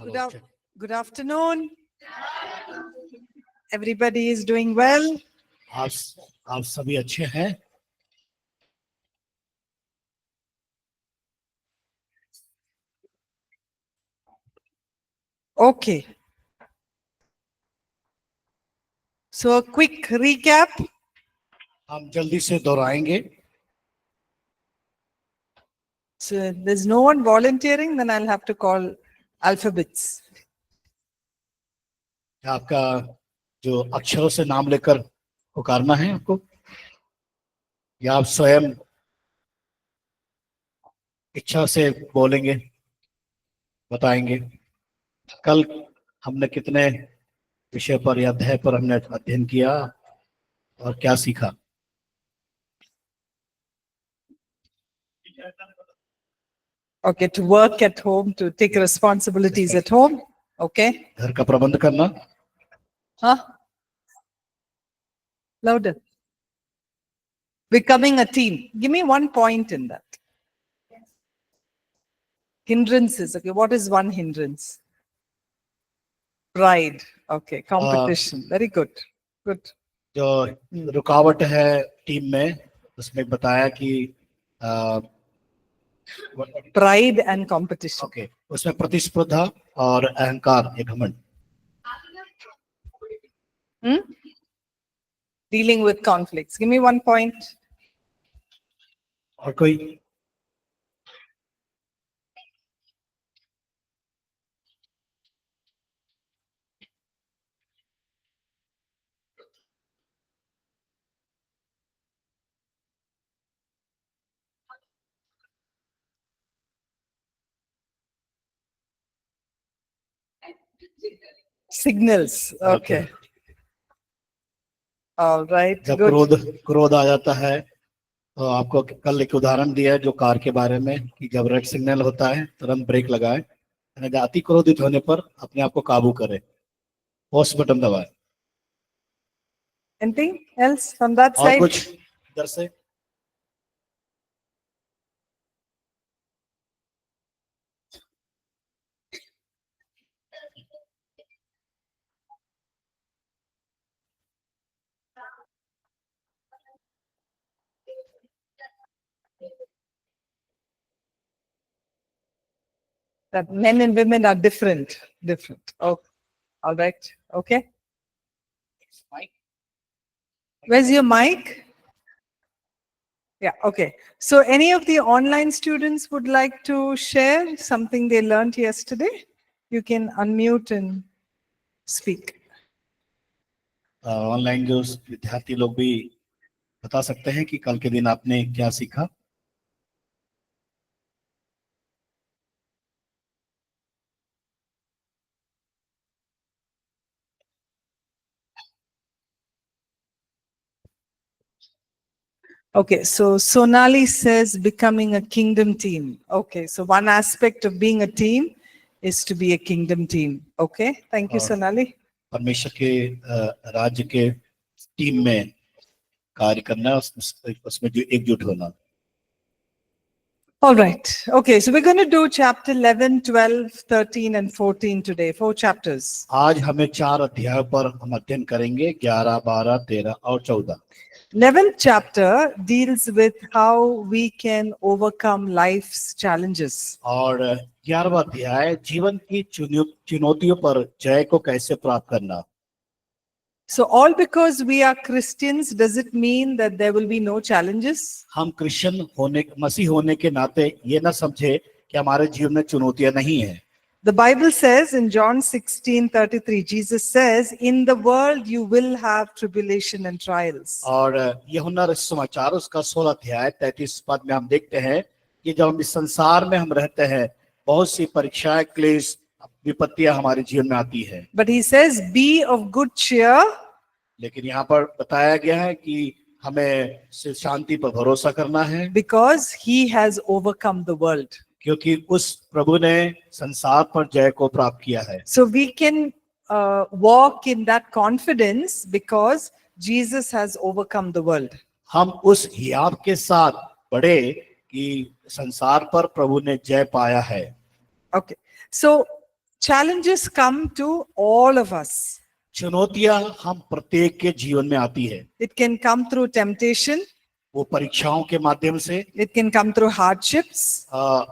Good, good afternoon. Everybody is doing well. आप सभी अच्छे हैं? Okay. So a quick recap. हम जल्दी से दोहराएंगे. So there's no one volunteering, then I'll have to call alphabets. आपका जो अक्षरों से नाम लेकर पुकारना है आपको, या आप स्वयं इच्छा से बोलेंगे, बताएंगे. कल हमने कितने विषय पर या अध्याय पर हमने अध्ययन किया और क्या सीखा? Okay, to work at home, to take responsibilities at home. Okay. घर का प्रबंध करना. Huh? Louder. Becoming a team. Give me one point in that. Hindrances. Okay, what is one hindrance? Pride. Okay, competition. Very good. Good. जो रुकावट है team में, उसमें बताया कि Pride and competition. ओके, उसमें प्रतिस्पर्धा और अहंकार, एक घमंड. Dealing with conflicts. Give me one point. और कोई? Signals. Okay. All right. जब Good. क्रोध आ जाता है, तो आपको कल एक उदाहरण दिया है जो कार के बारे में, कि जब रेड सिग्नल होता है तुरंत ब्रेक लगाए, अति क्रोधित होने पर अपने आप को काबू करे, पॉज बटन दबाए. Anything else from that और side? कुछ इधर से? That men and women are different. Different. Oh, all right. Okay. Where's your mic? Yeah, okay. So any of the online students would like to share something they learned yesterday? You can unmute and speak. Online जो विद्यार्थी लोग भी बता सकते हैं कि कल के दिन आपने क्या सीखा. Okay, so Sonali says becoming a kingdom team. Okay, so one aspect of being a team is to be a kingdom team. Okay, thank you, Sonali. परमेश्वर के राज्य के टीम में कार्य करना, उसमें जो एकजुट होना. All right. Okay, so we're going to do chapter 11, 12, 13 and 14 today. 4 chapters. आज हमें 4 अध्यायों पर हम अध्ययन करेंगे, 11, 12, 13 और 14. 11th chapter deals with how we can overcome life's challenges. और 11वां अध्याय जीवन की चुनौतियों पर जय को कैसे प्राप्त करना. So all because we are Christians, does it mean that there will be no challenges? हम क्रिश्चियन होने, मसीह होने के नाते ये ना समझे कि हमारे जीवन में चुनौतियां नहीं है. The Bible says in John 16:33, Jesus says, in the world you will have tribulation and trials. और यूहन्ना सुसमाचार उसका 16 अध्याय 33 पद में हम देखते हैं कि जब हम इस संसार में हम रहते हैं, बहुत सी परीक्षाएं, क्लेश, विपत्तियां हमारे जीवन में आती है. But he says, be of good cheer. लेकिन यहाँ पर बताया गया है कि हमें शांति पर भरोसा करना है, because he has overcome the world. क्योंकि उस प्रभु ने संसार पर जय को प्राप्त किया है. So we can walk in that confidence because Jesus has overcome the world. हम उस हियाव के साथ बढ़े कि संसार पर प्रभु ने जय पाया है. Okay. So Challenges come to all of us. चुनौतियां हम प्रत्येक के जीवन में आती है। It can come through temptation. वो परीक्षाओं के माध्यम से, It can come through hardships.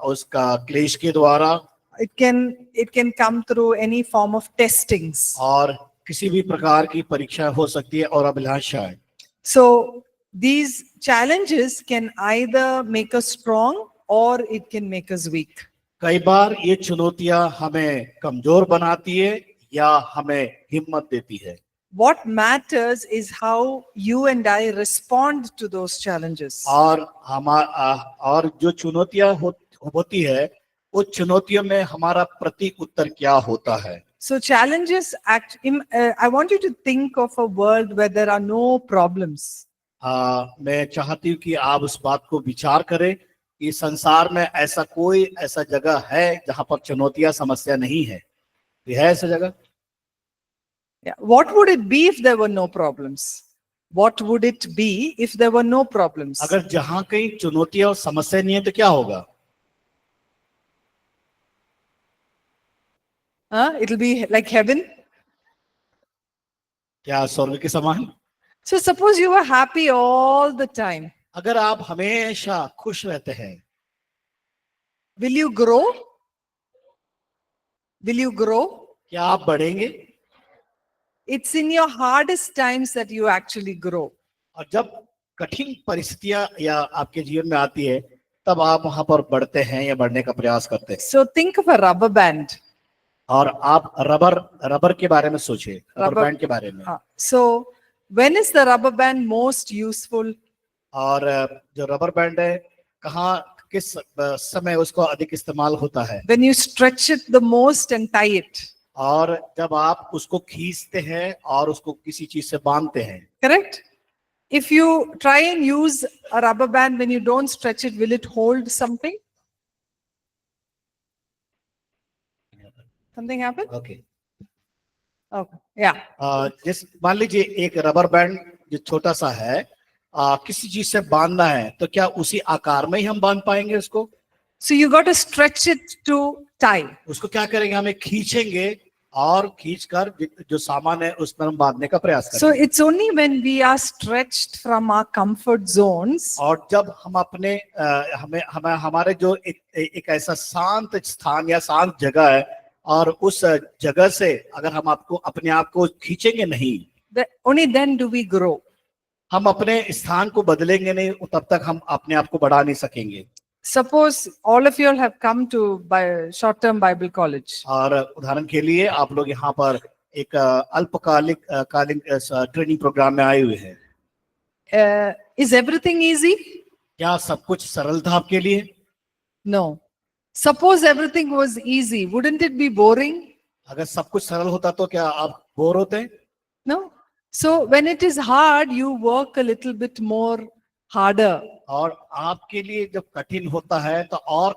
उसका क्लेश के द्वारा, It can come through any form of testings. और किसी भी प्रकार की परीक्षा हो सकती है और अभिलाषाएं। So these challenges can either make us strong or it can make us weak. कई बार ये चुनौतियां हमें कमजोर बनाती है या हमें हिम्मत देती है। What matters is how you and I respond to those challenges. और जो चुनौतियां होती है, उस चुनौतियों में हमारा प्रति उत्तर क्या होता है। So challenges I want you to think of a world where there are no problems. मैं चाहती हूँ कि आप उस बात को विचार करें कि संसार में ऐसा जगह है जहां पर चुनौतियां, समस्या नहीं है। ये है ऐसा जगह? Yeah. What would it be if there were no problems? What would it be if there were no problems? अगर जहां कहीं चुनौतियां और समस्या नहीं है तो क्या होगा? It'll be like heaven. क्या स्वर्ग के समान? So suppose you were happy all the time. अगर आप हमेशा खुश रहते हैं, Will you grow? Will you grow? क्या आप बढ़ेंगे? It's in your hardest times that you actually grow. और जब कठिन परिस्थितियां या आपके जीवन में आती है, तब आप वहां पर बढ़ते हैं या बढ़ने का प्रयास करते हैं। So think of a rubber band. और आप रबर के बारे में सोचिए, रबर Rubber- बैंड के बारे में। So when is the rubber band most useful? और जो रबर बैंड है, किस समय उसको अधिक इस्तेमाल होता है? When you stretch it the most and tie it. और जब आप उसको खींचते हैं और उसको किसी चीज से बांधते हैं। Correct? If you try and use a rubber band when you don't stretch it, will it hold something? Something happen? Okay. Okay. Yeah. जिस मान लीजिए एक रबर बैंड जो छोटा सा है, किसी चीज से बांधना है तो क्या उसी आकार में ही हम बांध पाएंगे उसको? So you got to stretch it to tie. उसको क्या करेंगे? हमें खींचेंगे और खींचकर जो सामान है उस पर हम बांधने का प्रयास So करेंगे। it's only when we are stretched from our comfort zones और जब हम अपने हमारे जो एक ऐसा शांत स्थान या शांत जगह है, और उस जगह से अगर हम अपने आप को खींचेंगे नहीं, only then do we grow. हम अपने स्थान को बदलेंगे नहीं, तब तक हम अपने आप को बढ़ा नहीं सकेंगे। Suppose all of you all have come to short-term Bible college. और उदाहरण के लिए आप लोग यहाँ पर एक अल्पकालिक ट्रेनिंग प्रोग्राम में आए हुए हैं। Is everything easy? क्या सब कुछ सरल था आपके लिए? No. Suppose everything was easy, wouldn't it be boring? अगर सब कुछ सरल होता तो क्या आप बोर होते? No. So when it is hard, you work a little bit more harder. और आपके लिए जब कठिन होता है तो और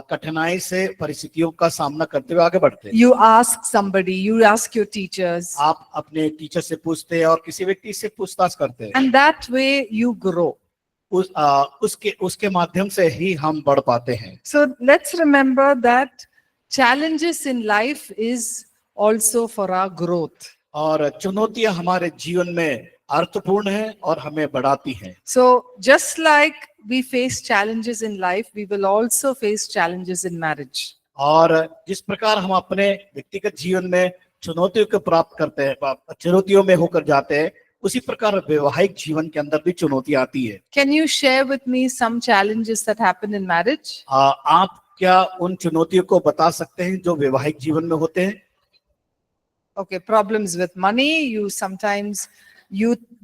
कठिनाई से परिस्थितियों का सामना करते हुए आगे बढ़ते हैं। You ask somebody, you ask your teachers, आप अपने टीचर से पूछते हैं और किसी व्यक्ति से पूछताछ करते हैं। and that way you grow. उसके माध्यम से ही हम बढ़ पाते हैं। So let's remember that challenges in life is also for our growth. और चुनौतियां हमारे जीवन में अर्थपूर्ण है और हमें बढ़ाती हैं। So just like we face challenges in life, we will also face challenges in marriage. और जिस प्रकार हम अपने व्यक्तिगत जीवन में चुनौतियों को प्राप्त करते हैं, चुनौतियों में होकर जाते हैं, उसी प्रकार वैवाहिक जीवन के अंदर भी चुनौती आती है। Can you share with me some challenges that happen in marriage? आप क्या उन चुनौतियों को बता सकते हैं जो वैवाहिक जीवन में होते हैं? Okay, problems with money.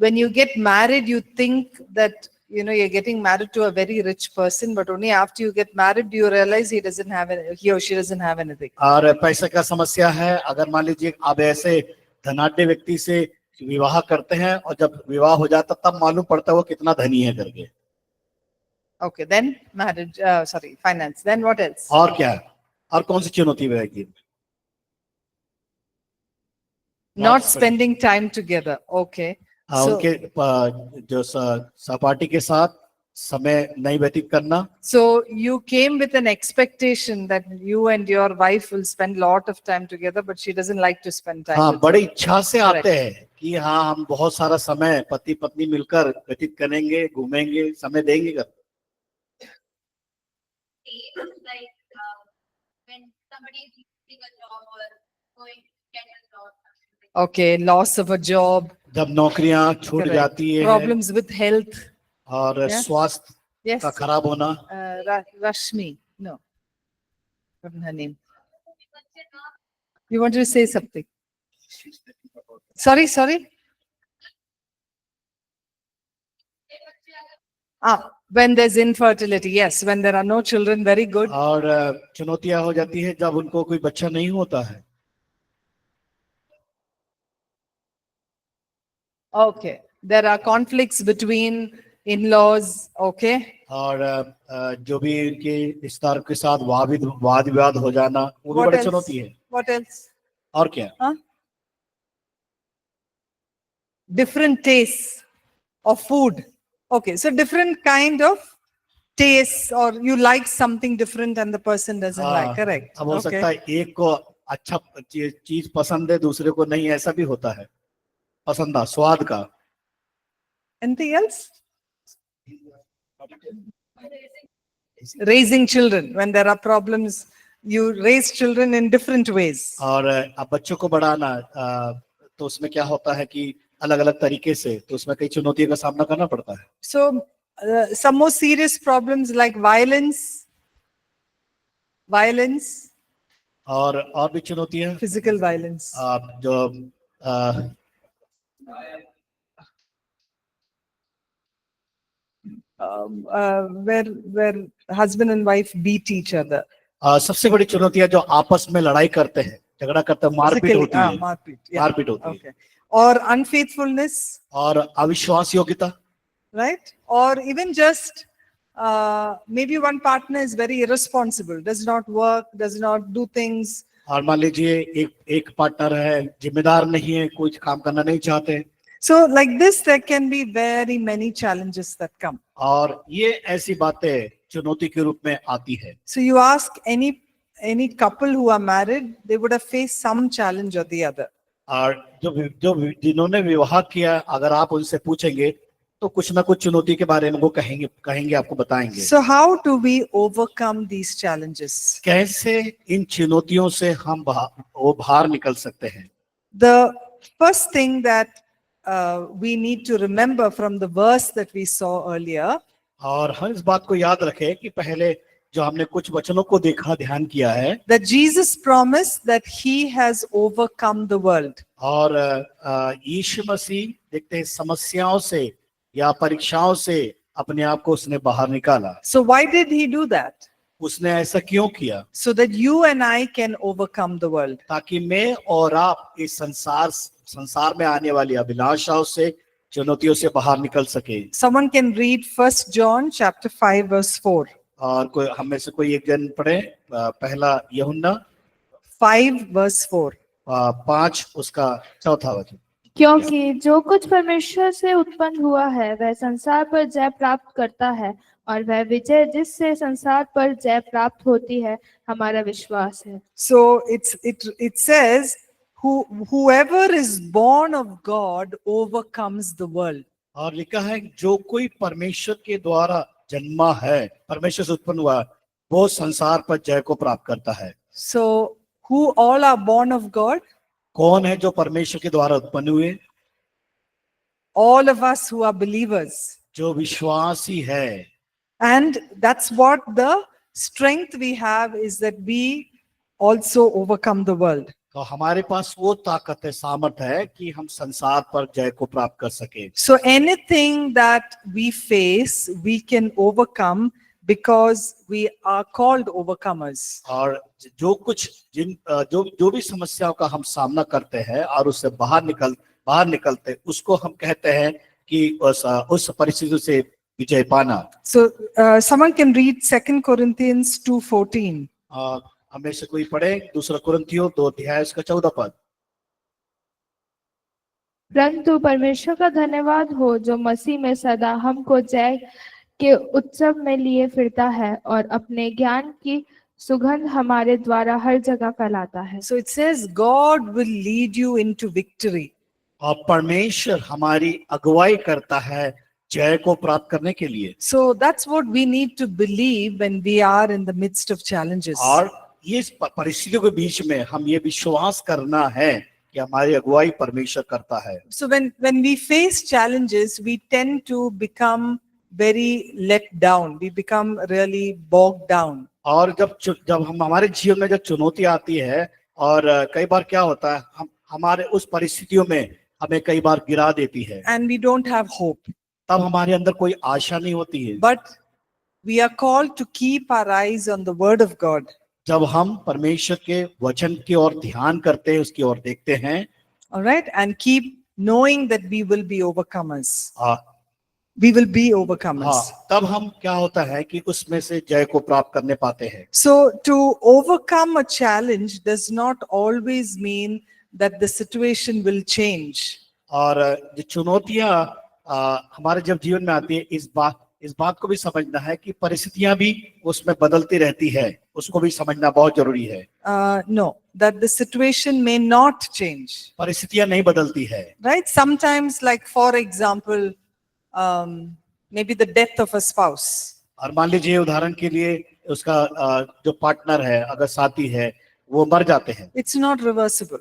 When you get married, you think that you're getting married to a very rich person, but only after you get married do you realize he or she doesn't have anything. और पैसे का समस्या है। अगर मान लीजिए आप ऐसे धनाढ्य व्यक्ति से विवाह करते हैं और जब विवाह हो जाता तब मालूम पड़ता है वो कितना धनी है करके। Okay, then marriage, finance. Then what else? और क्या है? और कौन सी चुनौती है? Not spending time together. Okay. So, उनके जो सहपाठी के साथ समय नहीं व्यतीत करना। So you came with an expectation that you and your wife will spend lot of time together, but she doesn't like to spend time हाँ, with बड़ी you. इच्छा से Correct. आते हैं कि हाँ हम बहुत सारा समय पति पत्नी मिलकर व्यतीत करेंगे, घूमेंगे, समय देंगे कर। Like when somebody is losing a job or going to get a job. Okay, loss of a job, जब नौकरियां छूट correct. जाती है Problems with health. और Yeah. स्वास्थ्य Yes. का खराब होना। Rashmi, no, forgotten her name. You wanted to say something? Sorry. When there's infertility, yes. When there are no children, very good. और चुनौतियां हो जाती है जब उनको कोई बच्चा नहीं होता है। Okay. There are conflicts between in-laws. Okay. और जो भी इनके रिश्तेदारों के साथ वाद विवाद हो जाना, वो भी What बड़ी else? चुनौती है। What else? और क्या? Different tastes of food. Okay, so different kind of tastes, or you like something different and the person doesn't like. Correct. अब हो सकता Okay. है एक को अच्छा चीज पसंद है, दूसरे को नहीं, ऐसा भी होता है। पसंद स्वाद का। Anything else? Raising children. When there are problems, you raise children in different ways. और अब बच्चों को बढ़ाना, तो उसमें क्या होता है कि अलग अलग तरीके से, तो उसमें कई चुनौतियों का सामना करना पड़ता है। So some more serious problems like violence, और भी चुनौतियां, physical violence. जो Where husband and wife beat each other. सबसे बड़ी चुनौतियां जो आपस में लड़ाई करते हैं, झगड़ा करते हैं, मारपीट Physically, होती है। मारपीट, yeah. मारपीट होती है। Okay. Or unfaithfulness, और अविश्वास योग्यता, right? Or even just maybe one partner is very irresponsible, does not work, does not do things. और मान लीजिए एक पार्टनर है, जिम्मेदार नहीं है, कुछ काम करना नहीं चाहते। So like this, there can be very many challenges that come. और ये ऐसी बातें चुनौती के रूप में आती है। So you ask any couple who are married, they would have faced some challenge or the other. और जो जिन्होंने विवाह किया, अगर आप उनसे पूछेंगे तो कुछ ना कुछ चुनौती के बारे में वो कहेंगे आपको बताएंगे। So how do we overcome these challenges? कैसे इन चुनौतियों से हम बाहर निकल सकते हैं? The first thing that we need to remember from the verse that we saw earlier, और हम इस बात को याद रखें कि पहले जो हमने कुछ वचनों को देखा, ध्यान किया है, that Jesus promised that he has overcome the world. और यीशु मसीह देखते हैं समस्याओं से या परीक्षाओं से अपने आप को उसने बाहर निकाला। So why did he do that? उसने ऐसा क्यों किया? So that you and I can overcome the world. ताकि मैं और आप इस संसार में आने वाली अभिलाषाओं से, चुनौतियों से बाहर निकल सके। Someone can read 1 John chapter 5 verse 4. और कोई हम में से कोई एक जन पढ़े पहला यूहन्ना 5 verse 4. 5 उसका 4था वचन। क्योंकि जो कुछ परमेश्वर से उत्पन्न हुआ है वह संसार पर जय प्राप्त करता है, और वह विजय जिससे संसार पर जय प्राप्त होती है हमारा विश्वास है। So it says whoever is born of God overcomes the world. और लिखा है जो कोई परमेश्वर के द्वारा जन्मा है, परमेश्वर से उत्पन्न हुआ, वो संसार पर जय को प्राप्त करता है। So who all are born of God? कौन है जो परमेश्वर के द्वारा उत्पन्न हुए? All of us who are believers. जो विश्वासी है। And that's what the strength we have, is that we also overcome the world. तो हमारे पास वो ताकत है, सामर्थ है कि हम संसार पर जय को प्राप्त कर सके। So anything that we face, we can overcome because we are called overcomers. और जो कुछ जो भी समस्याओं का हम सामना करते हैं और उससे बाहर निकलते, उसको हम कहते हैं कि उस परिस्थिति से विजय पाना। So someone can read 2 Corinthians 2:14. हमें से कोई पढ़े 2 कुरिन्थियों 2 अध्याय उसका 14 पद। परंतु परमेश्वर का धन्यवाद हो जो मसीह में सदा हमको जय के उत्सव में लिए फिरता है और अपने ज्ञान की सुगंध हमारे द्वारा हर जगह फैलाता है। So it says God will lead you into victory. और परमेश्वर हमारी अगुवाई करता है जय को प्राप्त करने के लिए। So that's what we need to believe when we are in the midst of challenges. और ये परिस्थितियों के बीच में हम ये विश्वास करना है कि हमारी अगुवाई परमेश्वर करता है। So when we face challenges, we tend to become very let down. We become really bogged down. और जब हम हमारे जीवन में जब चुनौती आती है और कई बार क्या होता है, हम हमारे उस परिस्थितियों में हमें कई बार गिरा देती है, And we don't have hope. तब हमारे अंदर कोई आशा नहीं होती है। But we are called to keep our eyes on the word of God. जब हम परमेश्वर के वचन की ओर ध्यान करते हैं, उसकी ओर देखते हैं, All right. And keep knowing that we will be overcomers. हाँ, We will be overcomers. तब हम क्या होता है कि उसमें से जय को प्राप्त करने पाते हैं। So to overcome a challenge does not always mean that the situation will change. और जो चुनौतियां हमारे जब जीवन में आती है, इस बात को भी समझना है कि परिस्थितियां भी उसमें बदलती रहती है, उसको भी समझना बहुत जरूरी है। No, that the situation may not change. परिस्थितियां नहीं बदलती है। Right? Sometimes, like for example, maybe the death of a spouse. और मान लीजिए उदाहरण के लिए उसका जो पार्टनर है, अगर साथी है, वो मर जाते हैं, It's not reversible.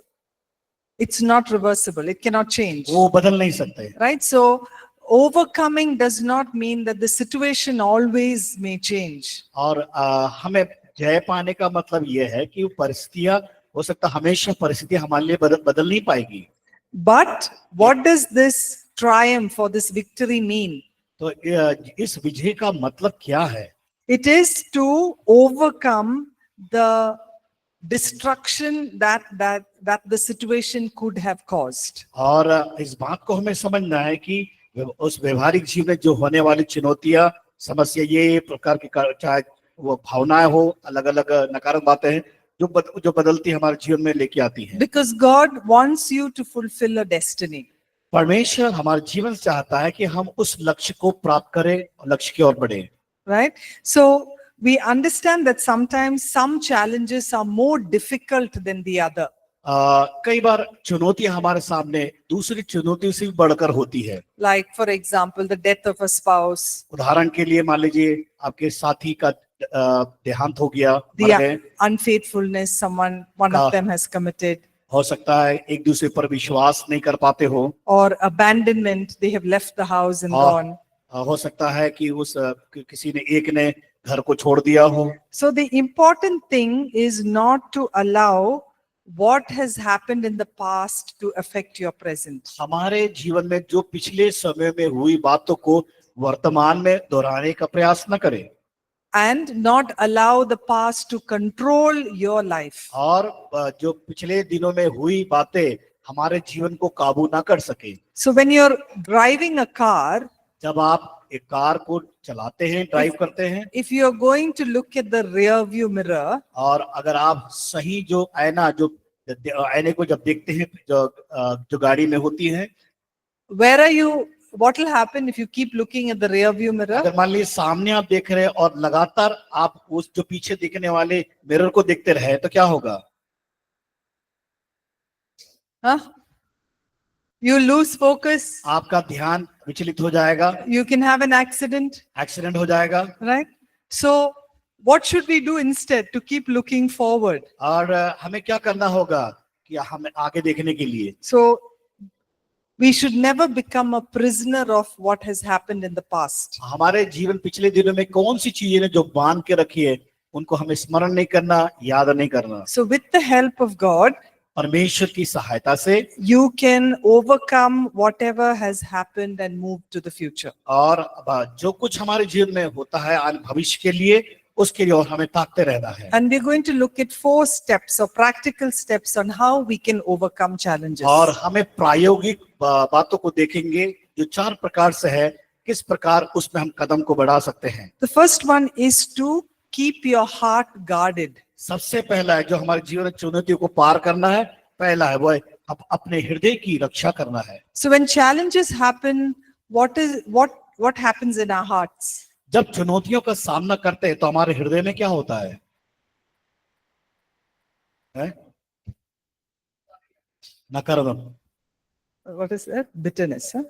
It's not reversible. It cannot change. वो बदल नहीं सकते। Right? So overcoming does not mean that the situation always may change. और हमें जय पाने का मतलब ये है कि वो परिस्थितियां, हो सकता हमेशा परिस्थितियां हमारे लिए बदल नहीं पाएगी। But what does this triumph or this victory mean? तो इस विजय का मतलब क्या है? It is to overcome the destruction that the situation could have caused. और इस बात को हमें समझना है कि उस व्यवहारिक जीवन में जो होने वाली चुनौतियां, समस्या, ये प्रकार की, चाहे वो भावनाएं हो, अलग अलग नकारात्मक बातें हैं जो बदलती हमारे जीवन में लेके आती हैं। Because God wants you to fulfill a destiny. परमेश्वर हमारे जीवन से चाहता है कि हम उस लक्ष्य को प्राप्त करें और लक्ष्य की ओर बढ़े। Right? So we understand that sometimes some challenges are more difficult than the other. कई बार चुनौतियां हमारे सामने दूसरी चुनौतियों से भी बढ़कर होती है। Like for example, the death of a spouse, उदाहरण के लिए मान लीजिए आपके साथी का देहांत हो गया, मर the गए, unfaithfulness one of them has committed, हो सकता है एक दूसरे पर विश्वास नहीं कर पाते हो, or abandonment, they have left the house and gone. हो सकता है कि किसी ने एक ने घर को छोड़ दिया हो। So the important thing is not to allow what has happened in the past to affect your present. हमारे जीवन में जो पिछले समय में हुई बातों को वर्तमान में दोहराने का प्रयास न करें, And not allow the past to control your life. और जो पिछले दिनों में हुई बातें हमारे जीवन को काबू ना कर सके। So when you're driving a car, जब आप एक कार को चलाते हैं, ड्राइव करते हैं, if you're going to look at the rear view mirror, और अगर आप सही जो आईने को जब देखते हैं, जो गाड़ी में होती है, what will happen if you keep looking at the rear view mirror? अगर मान लीजिए सामने आप देख रहे हैं और लगातार आप उस जो पीछे दिखने वाले मिरर को देखते रहे, तो क्या होगा? Huh? You lose focus. आपका ध्यान विचलित हो जाएगा, You can have an accident, accident हो जाएगा। right? So what should we do instead to keep looking forward? और हमें क्या करना होगा कि हमें आगे देखने के लिए? So we should never become a prisoner of what has happened in the past. हमारे जीवन पिछले दिनों में कौन सी चीजें ने जो बांध के रखी है, उनको हमें स्मरण नहीं करना, याद नहीं करना। So with the help of God, परमेश्वर की सहायता से you can overcome whatever has happened and move to the future. और जो कुछ हमारे जीवन में होता है आज भविष्य के लिए, उसके लिए और हमें ताकते रहना है। And we're going to look at 4 steps or practical steps on how we can overcome challenges. और हमें प्रायोगिक बातों को देखेंगे जो 4 प्रकार से है, किस प्रकार उसमें हम कदम को बढ़ा सकते हैं। The first one is to keep your heart guarded. सबसे पहला है जो हमारे जीवन में चुनौतियों को पार करना है, पहला है वो है अपने हृदय की रक्षा करना है। So when challenges happen, what happens in our hearts? जब चुनौतियों का सामना करते हैं तो हमारे हृदय में क्या होता है? नकारात्मक, What is that? Bitterness, huh?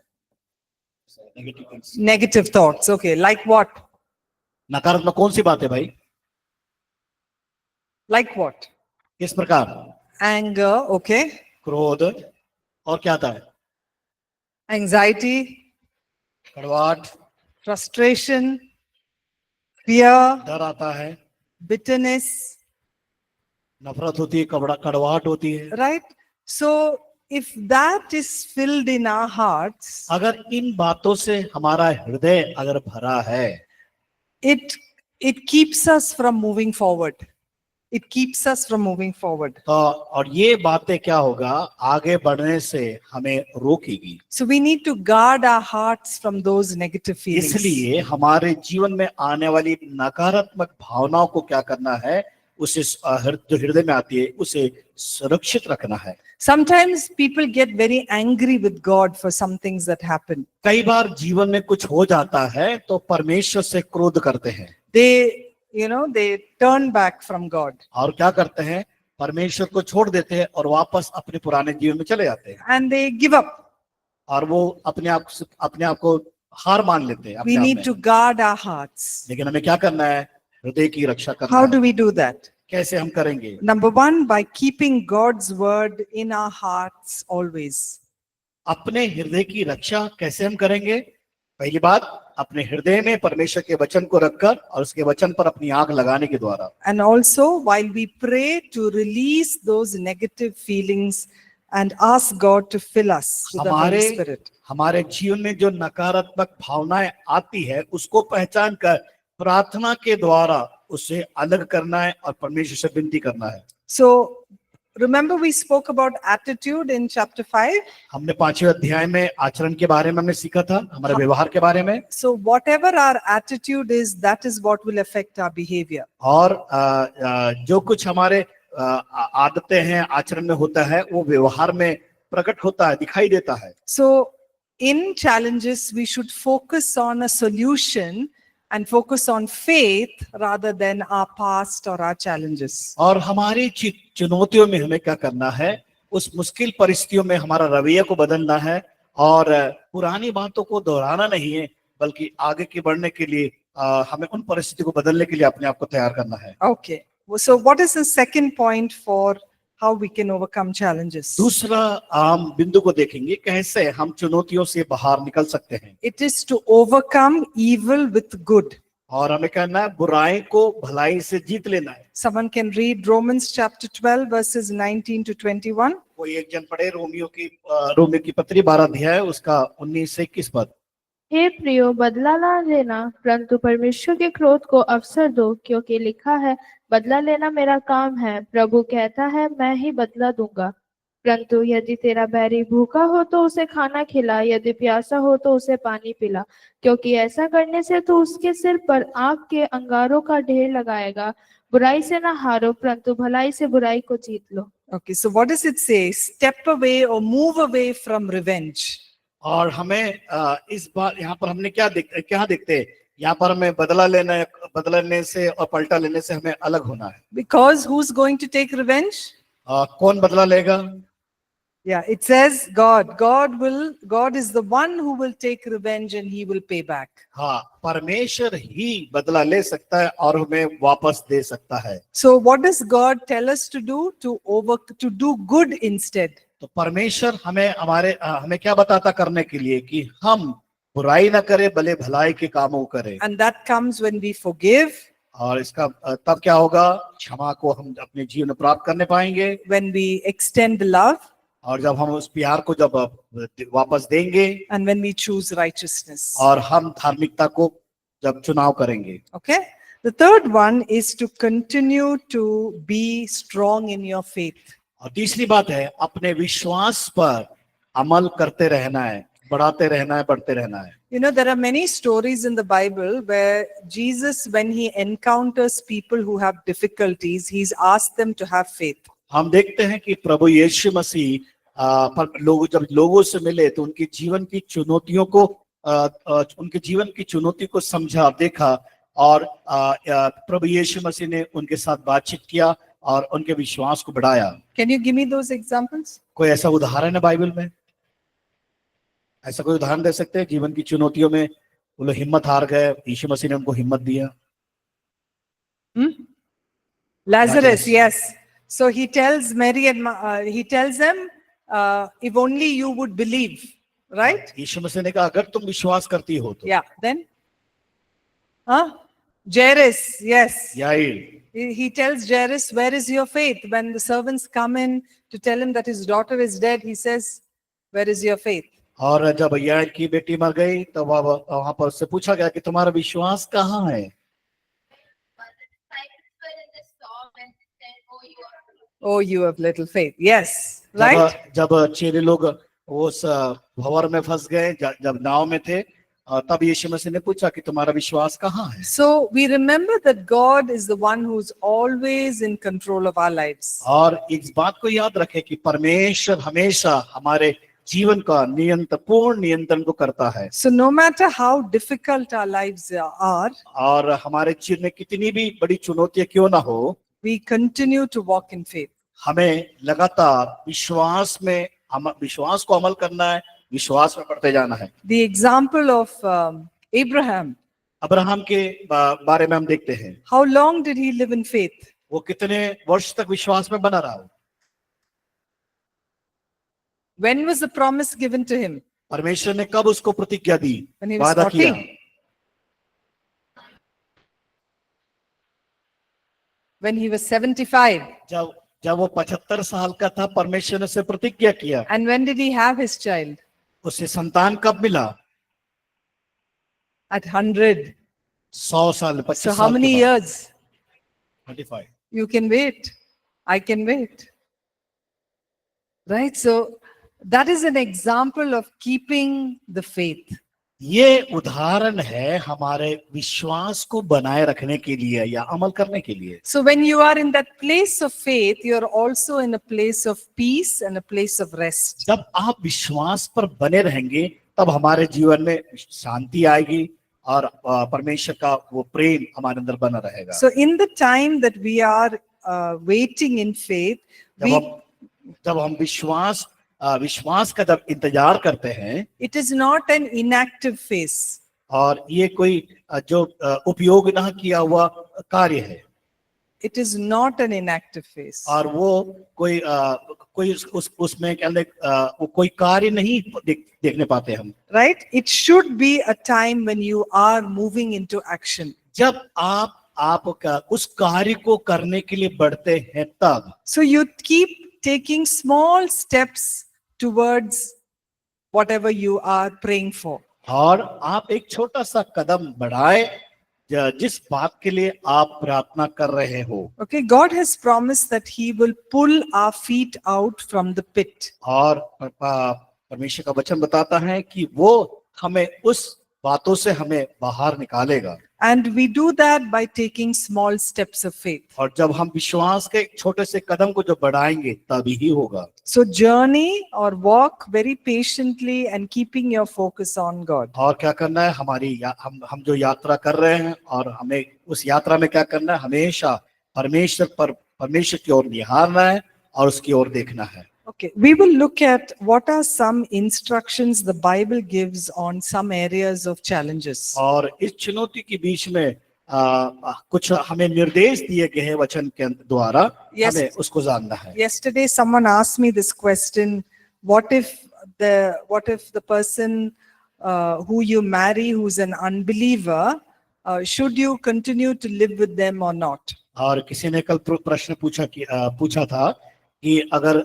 Negative. Negative thoughts. Okay, like what? नकारात्मक कौन सी बात है भाई? Like what? किस प्रकार? Anger, okay. क्रोध, और क्या आता है? Anxiety, कड़वाहट, frustration, fear, डर आता है, bitterness, नफरत होती है, कड़वाहट होती है। right? So if that is filled in our hearts, अगर इन बातों से हमारा हृदय अगर भरा है, it keeps us from moving forward. It keeps us from moving forward. तो और ये बातें क्या होगा, आगे बढ़ने से हमें रोकेगी। So we need to guard our hearts from those negative feelings. इसलिए हमारे जीवन में आने वाली नकारात्मक भावनाओं को क्या करना है, उसे जो हृदय में आती है उसे सुरक्षित रखना है। Sometimes people get very angry with God for some things that happen. कई बार जीवन में कुछ हो जाता है तो परमेश्वर से क्रोध करते हैं। They turn back from God. और क्या करते हैं, परमेश्वर को छोड़ देते हैं और वापस अपने पुराने जीवन में चले जाते हैं। And they give up. और वो अपने आप को हार मान लेते हैं। We need to guard our hearts. लेकिन हमें क्या करना है, हृदय की रक्षा करना How है। do we do that? कैसे हम करेंगे? Number one, by keeping God's word in our hearts always. अपने हृदय की रक्षा कैसे हम करेंगे? पहली बात, अपने हृदय में परमेश्वर के वचन को रखकर और उसके वचन पर अपनी आंख लगाने के द्वारा। And also while we pray to release those negative feelings and ask God to fill us with the Holy Spirit. हमारे जीवन में जो नकारात्मक भावनाएं आती है उसको पहचान कर प्रार्थना के द्वारा उसे अलग करना है और परमेश्वर से विनती करना है। So remember we spoke about attitude in chapter 5. हमने 5वें अध्याय में आचरण के बारे में हमने सीखा था, हमारे व्यवहार के बारे में। So whatever our attitude is, that is what will affect our behavior. और जो कुछ हमारे आदतें हैं, आचरण में होता है, वो व्यवहार में प्रकट होता है, दिखाई देता है। So in challenges we should focus on a solution and focus on faith rather than our past or our challenges. और हमारी चुनौतियों में हमें क्या करना है, उस मुश्किल परिस्थितियों में हमारा रवैया को बदलना है और पुरानी बातों को दोहराना नहीं है, बल्कि आगे की बढ़ने के लिए हमें उन परिस्थितियों को बदलने के लिए अपने आप को तैयार करना है। Okay. So what is the second point for how we can overcome challenges? दूसरा हम बिंदु को देखेंगे, कैसे हम चुनौतियों से बाहर निकल सकते हैं। It is to overcome evil with good. और हमें करना है बुराई को भलाई से जीत लेना है। Someone can read Romans chapter 12 verses 19 to 21. कोई एक जन पढ़े रोमियो की पत्री 12 अध्याय उसका 19 से 21 पद। हे प्रियो, बदला ना लेना, परंतु परमेश्वर के क्रोध को अवसर दो, क्योंकि लिखा है, बदला लेना मेरा काम है, प्रभु कहता है, मैं ही बदला दूंगा। परंतु यदि तेरा बैरी भूखा हो तो उसे खाना खिला, यदि प्यासा हो तो उसे पानी पिला, क्योंकि ऐसा करने से तो उसके सिर पर आग के अंगारों का ढेर लगाएगा। बुराई से ना हारो, परंतु भलाई से बुराई को जीत लो। Okay, so what does it say? Step away or move away from revenge. और हमें इस बार यहाँ पर हमने क्या देखते हैं, यहाँ पर हमें बदला लेने से और पलटा लेने से हमें अलग होना है। Because who's going to take revenge? कौन बदला लेगा? Yeah, it says God. God is the one who will take revenge and he will pay back. हाँ, परमेश्वर ही बदला ले सकता है और हमें वापस दे सकता है। So what does God tell us to do? To do good instead. तो परमेश्वर हमें क्या बताता करने के लिए, कि हम बुराई ना करें भले भलाई के कामों करें। And that comes when we forgive. और इसका तब क्या होगा, क्षमा को हम अपने जीवन में प्राप्त करने पाएंगे। When we extend love. और जब हम उस प्यार को जब वापस देंगे। And when we choose righteousness. और हम धार्मिकता को जब चुनाव करेंगे। Okay. The third one is to continue to be strong in your faith. और तीसरी बात है, अपने विश्वास पर अमल करते रहना है, बढ़ाते रहना है, बढ़ते रहना है। You know, there are many stories in the Bible where Jesus, when he encounters people who have difficulties, he's asked them to have faith. हम देखते हैं कि प्रभु यीशु मसीह पर जब लोगों से मिले तो उनके जीवन की चुनौतियों को उनके जीवन की चुनौती को समझा, देखा, और प्रभु यीशु मसीह ने उनके साथ बातचीत किया और उनके विश्वास को बढ़ाया। Can you give me those examples? कोई ऐसा उदाहरण है बाइबल में? ऐसा कोई उदाहरण दे सकते हैं जीवन की चुनौतियों में वो लोग हिम्मत हार गए, यीशु मसीह ने उनको हिम्मत दिया? Lazarus, Lazarus. yes. So he tells Mary and he tells them, if only you would believe, right? यीशु मसीह ने कहा अगर तुम विश्वास करती हो तो। Yeah. Then, Jairus, yes. याईल, He tells Jairus, where is your faith? When the servants come in to tell him that his daughter is dead, he says, where is your faith? और जब याईल की बेटी मर गई तो वहां पर उससे पूछा गया कि तुम्हारा विश्वास कहाँ है? Oh, you have little faith. Yes, right? जब चेले लोग उस भंवर में फंस गए, जब नाव में थे, तब यीशु मसीह ने पूछा कि तुम्हारा विश्वास कहाँ है? So we remember that God is the one who's always in control of our lives. और इस बात को याद रखें कि परमेश्वर हमेशा हमारे जीवन का पूर्ण नियंत्रण को करता है। So no matter how difficult our lives are, और हमारे जीवन में कितनी भी बड़ी चुनौतियां क्यों ना हो, we continue to walk in faith. हमें लगातार विश्वास को अमल करना है, विश्वास में बढ़ते जाना है। The example of Abraham, Abraham के बारे में हम देखते हैं, how long did he live in faith? वो कितने वर्ष तक विश्वास में बना रहा? When was the promise given to him? परमेश्वर ने कब उसको प्रतिज्ञा दी, When he was वादा किया? 40. When he was 75. जब वो 75 साल का था, परमेश्वर ने उसे प्रतिज्ञा किया। And when did he have his child? उसे संतान कब मिला? At 100. 100 साल, 25 So how साल many के बाद। years? 25। You can wait. I can wait. Right? So that is an example of keeping the faith. ये उदाहरण है हमारे विश्वास को बनाए रखने के लिए या अमल करने के लिए। So when you are in that place of faith, you are also in a place of peace and a place of rest. जब आप विश्वास पर बने रहेंगे तब हमारे जीवन में शांति आएगी और परमेश्वर का वो प्रेम हमारे अंदर बना रहेगा। So in the time that we are waiting in faith, जब हम विश्वास का जब इंतजार करते हैं, it is not an inactive phase. और ये कोई जो उपयोग ना किया हुआ कार्य है। It is not an inactive phase. और वो कोई उसमें वो कोई कार्य नहीं देखने पाते हम। Right? It should be a time when you are moving into action. जब आप उस कार्य को करने के लिए बढ़ते हैं तब। So you keep taking small steps towards whatever you are praying for. और आप एक छोटा सा कदम बढ़ाए जिस बात के लिए आप प्रार्थना कर रहे हो। Okay, God has promised that He will pull our feet out from the pit. और परमेश्वर का वचन बताता है कि वो हमें उस बातों से हमें बाहर निकालेगा। And we do that by taking small steps of faith. और जब हम विश्वास के छोटे से कदम को जो बढ़ाएंगे तभी ही होगा। So journey or walk very patiently and keeping your focus on God. और क्या करना है, हम जो यात्रा कर रहे हैं और हमें उस यात्रा में क्या करना है, हमेशा परमेश्वर की ओर निहारना है और उसकी ओर देखना है। Okay, we will look at what are some instructions the Bible gives on some areas of challenges. और इस चुनौती के बीच में कुछ हमें निर्देश दिए गए हैं वचन के द्वारा। Yes. हमें उसको जानना है। Yesterday someone asked me this question, what if the person who you marry who's an unbeliever, should you continue to live with them or not? और किसी ने कल प्रश्न पूछा था कि अगर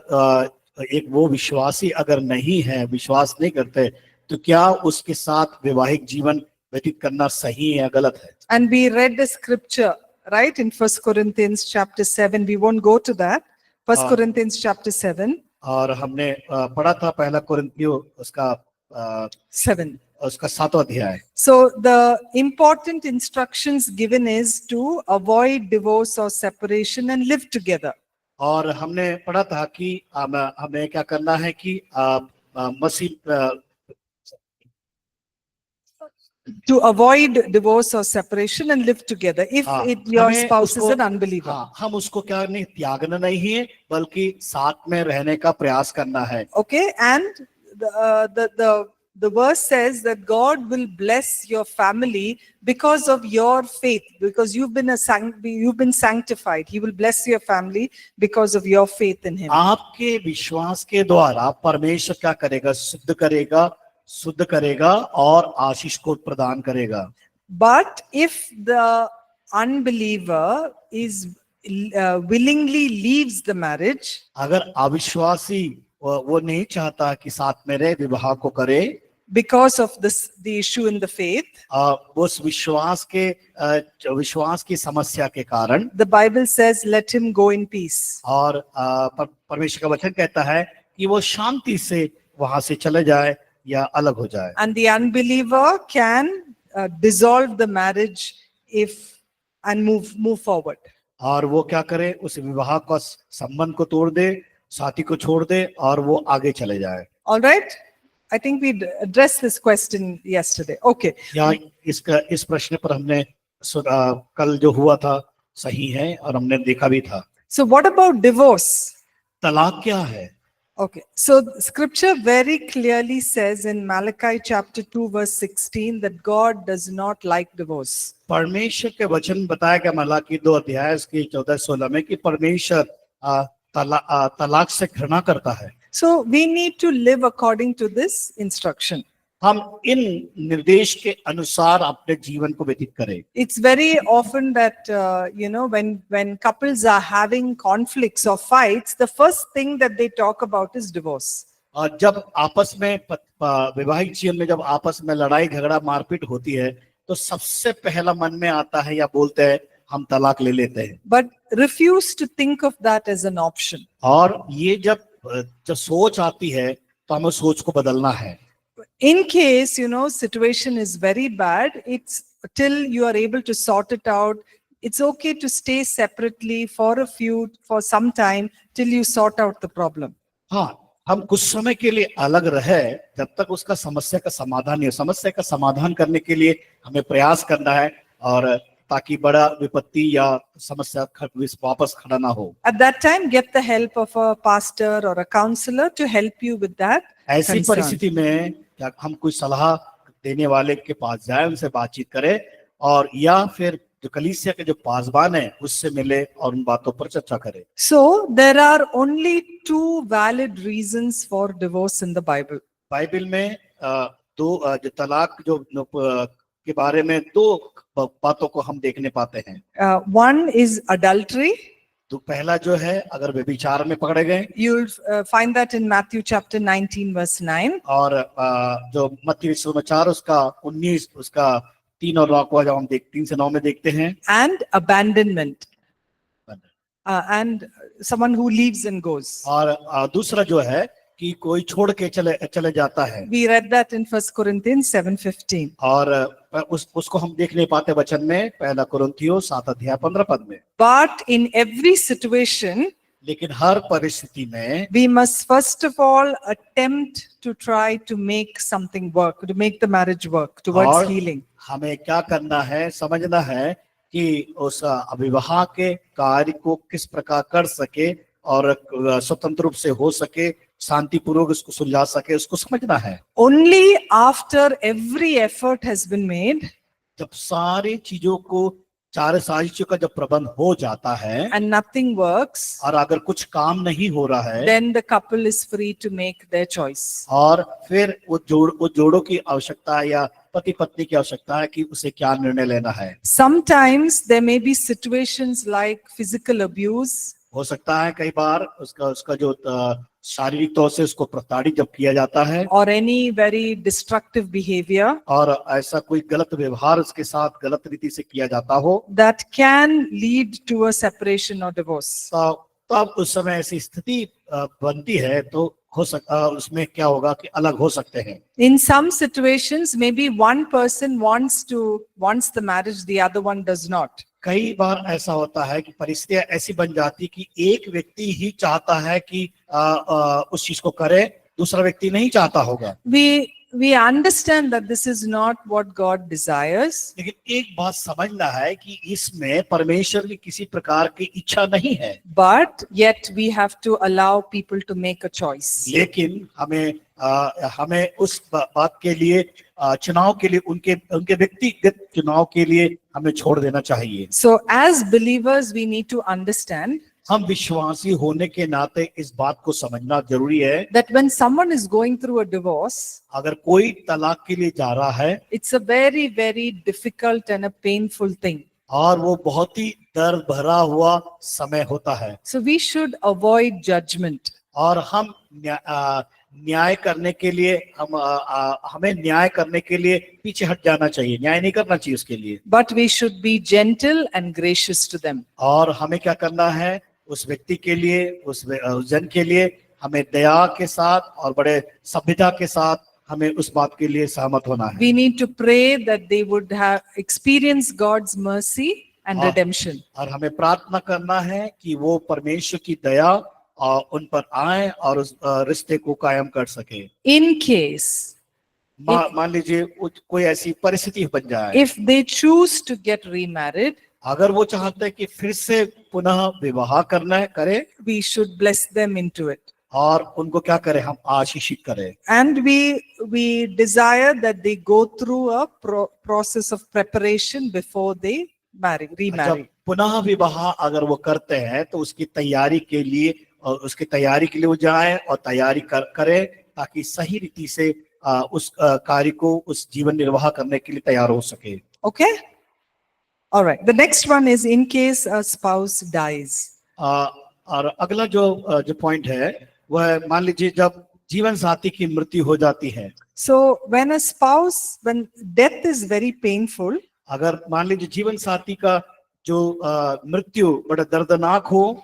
एक वो विश्वासी अगर नहीं है, विश्वास नहीं करते, तो क्या उसके साथ वैवाहिक जीवन व्यतीत करना सही है या गलत है? And we read the scripture, right, in 1 Corinthians chapter 7. We won't go to that. 1 Corinthians chapter 7. और हमने पढ़ा था पहला कुरिन्थियों उसका 7. उसका 7वां अध्याय। So the important instructions given is to avoid divorce or separation and live together. और हमने पढ़ा था कि हमें क्या करना है कि to avoid divorce or separation and live together if हाँ, your हमें spouse is उसको- an unbeliever. हाँ, हम उसको क्या नहीं त्यागना नहीं है, बल्कि साथ में रहने का प्रयास करना है। Okay, and the verse says that God will bless your family because of your faith, because you've been sanctified. He will bless your family because of your faith in Him. आपके विश्वास के द्वारा परमेश्वर क्या करेगा? शुद्ध करेगा और आशीष को प्रदान करेगा। But if the unbeliever is willingly leaves the marriage, अगर अविश्वासी वो नहीं चाहता कि साथ में रहे, विवाह को करे, because of the issue in the faith, उस विश्वास की समस्या के कारण, the Bible says, let him go in peace. और परमेश्वर का वचन कहता है कि वो शांति से वहां से चले जाए या अलग हो जाए। And the unbeliever can dissolve the marriage and move forward. और वो क्या करे? उस विवाह का संबंध को तोड़ दे, साथी को छोड़ दे और वो आगे चले जाए। All right? I think we addressed this question yesterday. Okay. यहाँ इस प्रश्न पर हमने कल जो हुआ था सही है और हमने देखा भी था। So what about divorce? तलाक क्या है? Okay. So scripture very clearly says in Malachi chapter 2 verse 16 that God does not like divorce. परमेश्वर के वचन बताया गया मलाकी 2 अध्याय की 14-16 में कि परमेश्वर तलाक से घृणा करता है। So we need to live according to this instruction. हम इन निर्देश के अनुसार अपने जीवन को व्यतीत करें। It's very often that when couples are having conflicts or fights, the first thing that they talk about is divorce. और जब आपस में वैवाहिक जीवन में जब आपस में लड़ाई झगड़ा मारपीट होती है तो सबसे पहला मन में आता है या बोलते हैं हम तलाक ले लेते हैं। But refuse to think of that as an option. और ये जब सोच आती है तो हमें सोच को बदलना है। In case situation is very bad, it's till you are able to sort it out. It's okay to stay separately for some time till you sort out the problem. हाँ, हम कुछ समय के लिए अलग रहे जब तक उसका समस्या का समाधान नहीं हो। समस्या का समाधान करने के लिए हमें प्रयास करना है और ताकि बड़ा विपत्ति या समस्या वापस खड़ा ना हो। At that time, get the help of a pastor or a counselor to help you with that. ऐसी concern. परिस्थिति में क्या हम कोई सलाह देने वाले के पास जाए, उनसे बातचीत करें और या फिर जो कलीसिया के जो पासबान है उससे मिले और उन बातों पर चर्चा करें। So there are only 2 valid reasons for divorce in the Bible. Bible में दो जो तलाक के बारे में 2 बातों को हम देखने पाते हैं। One is adultery. तो पहला जो है अगर व्यभिचार में पकड़े गए, You'll find that in Matthew chapter 19 verse 9. और जो मत्ती सुसमाचार उसका 19 उसका 3 और 9 को जब हम 3 से 9 में देखते हैं। And abandonment. And someone who leaves and goes. और दूसरा जो है कि कोई छोड़ के चले जाता है। We read that in 1 Corinthians 7:15. और उसको हम देख नहीं पाते वचन में, पहला कुरिन्थियों 7 अध्याय 15 पद में। But in every situation, लेकिन हर परिस्थिति में we must first of all attempt to try to make something work, to make the marriage work towards और healing. हमें क्या करना है, समझना है कि उस विवाह के कार्य को किस प्रकार कर सके और स्वतंत्र रूप से हो सके, शांतिपूर्वक उसको सुलझा सके, उसको समझना है। Only after every effort has been made, जब सारी चीजों को सारी चीजों का जब प्रबंध हो जाता है and nothing works, और अगर कुछ काम नहीं हो रहा है, then the couple is free to make their choice. और फिर वो जोड़ों की आवश्यकता है या पति पत्नी की आवश्यकता है कि उसे क्या निर्णय लेना है। Sometimes there may be situations like physical abuse, हो सकता है कई बार उसका जो शारीरिक तौर से उसको प्रताड़ित जब किया जाता है, or any very destructive behavior और ऐसा कोई गलत व्यवहार उसके साथ गलत रीति से किया जाता हो, that can lead to a separation or divorce. तब उस समय ऐसी स्थिति बनती है तो उसमें क्या होगा कि अलग हो सकते हैं। In some situations, maybe one person wants the marriage, the other one does not. कई बार ऐसा होता है कि परिस्थितियां ऐसी बन जाती कि एक व्यक्ति ही चाहता है कि उस चीज को करे, दूसरा व्यक्ति नहीं चाहता होगा। We we understand that this is not what God desires, लेकिन एक बात समझना है कि इसमें परमेश्वर की किसी प्रकार की इच्छा नहीं है, but yet we have to allow people to make a choice. लेकिन हमें उस बात के लिए चुनाव के लिए उनके उनके व्यक्तिगत चुनाव के लिए हमें छोड़ देना चाहिए। So as believers, we need to understand हम विश्वासी होने के नाते इस बात को समझना जरूरी है, that when someone is going through a divorce, अगर कोई तलाक के लिए जा रहा है it's a very, very difficult and a painful thing. और वो बहुत ही दर्द भरा हुआ समय होता है, So we should avoid judgment. और हम न्याय करने के लिए हमें न्याय करने के लिए पीछे हट जाना चाहिए, न्याय नहीं करना चाहिए उसके लिए, But we should be gentle and gracious to them. और हमें क्या करना है उस व्यक्ति के लिए, उस जन के लिए हमें दया के साथ और बड़े सभ्यता के साथ हमें उस बात के लिए सहमत होना है। We need to pray that they would have experienced God's mercy and हाँ। redemption. और हमें प्रार्थना करना है कि वो परमेश्वर की दया उन पर आए और उस रिश्ते को कायम कर सके। In case, मान लीजिए कोई ऐसी परिस्थिति बन जाए, if they choose to get remarried, अगर वो चाहते हैं कि फिर से पुनः विवाह करे, we should bless them into it. और उनको क्या करें, हम आशीषित करें। And we desire that they go through a process of preparation before they remarry. जब पुनः विवाह अगर वो करते हैं तो उसकी तैयारी के लिए वो जाएं और तैयारी करें ताकि सही रीति से उस कार्य को, उस जीवन निर्वाह करने के लिए तैयार हो सके। Okay? All right. The next one is in case a spouse dies. और अगला जो पॉइंट है वह मान लीजिए जब जीवन साथी की मृत्यु हो जाती है। So when death is very painful, अगर मान लीजिए जीवन साथी का जो मृत्यु बड़ा दर्दनाक हो,